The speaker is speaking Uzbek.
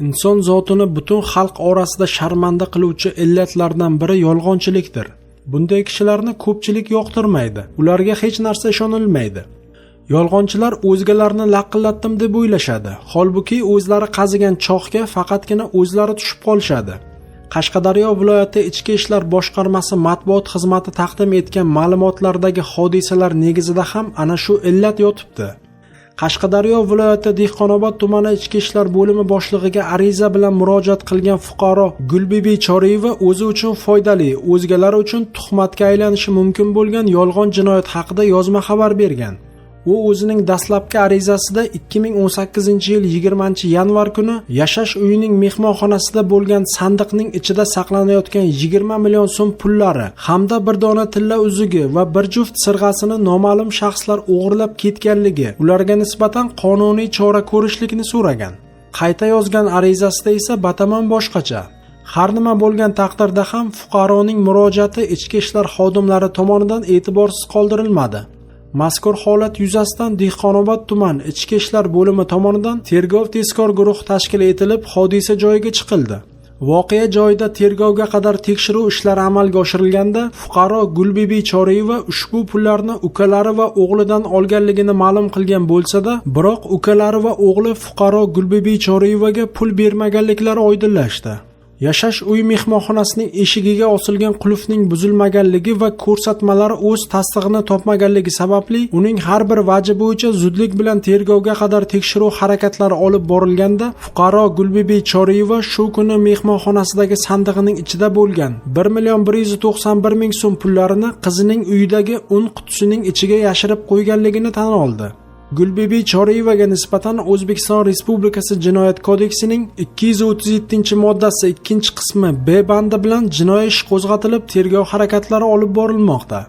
Inson zotini butun xalq orasida sharmanda qiluvchi illatlardan biri yolg'onchilikdir. Bunday kishilarni ko'pchilik yoqtirmaydi. Ularga hech narsa ishonilmaydi. Yolg'onchilar o'zgalarni laqillatdim deb o'ylashadi. Holbuki o'zlari qazigan choqga faqatgina o'zlari tushib qolishadi. Qashqadaryo viloyati Ichki ishlar boshqarmasi matbuot xizmati taqdim etgan ma'lumotlardagi hodisalar negizida ham ana shu illat yotibdi. Qashqadaryo viloyati Dehqonobod tumani Ichki ishlar bo'limi boshlig'iga ariza bilan murojaat qilgan fuqaro Gulbibi Choriyeva o'zi uchun foydali, o'zgalar uchun tuhmatga aylanishi mumkin bo'lgan yolg'on jinoyat haqida yozma xabar bergan. U o'zining dastlabki arizasida 2018-yil 20-yanvar kuni yashash uyining mehmonxonasida bo'lgan sandiqning ichida saqlanayotgan 20 million so'm pullari hamda bir dona tilla uzugi va bir juft sirg'asini noma'lum shaxslar o'g'irlab ketganligi, ularga nisbatan qonuniy chora ko'rishlikni so'ragan. Qayta yozgan arizasida esa batamom boshqacha. Har nima bo'lgan taqdirda ham fuqaroning murojaati ichki ishlar xodimlari tomonidan e'tiborsiz qoldirilmadi. Mazkur holat yuzasidan Dehqonobod tuman Ichki ishlar bo'limi tomonidan tergov-tezkor guruh tashkil etilib, hodisa joyiga chiqildi. Voqea joyida tergovga qadar tekshiruv ishlari amalga oshirilganda, fuqaro Gulbibi Choriyeva ushbu pullarni ukalari va o'g'lidan olganligini ma'lum qilgan bo'lsa-da, biroq ukalari va o'g'li fuqaro Gulbibi Choriyevaga pul bermaganliklari oydinlashdi. Yashash uy mehmonxonasining eshigiga osilgan qulfning buzilmaganligi va ko'rsatmalari o'z tasdig'ini topmaganligi sababli uning har bir vaji bo'yicha zudlik bilan tergovga qadar tekshiruv harakatlari olib borilganda, fuqaro Gulbibi Choriyeva shu kuni mehmonxonasidagi sandig'ining ichida bo'lgan 1,191,000 so'm pullarini qizining uyidagi un qutisining ichiga yashirib qo'yganligini tan oldi. Gulbibi Choriyevaga nisbatan O'zbekiston Respublikasi Jinoyat kodeksining 237-moddasi 2-qismi B bandi bilan jinoiy ish qo'zg'atilib, tergov harakatlari olib borilmoqda.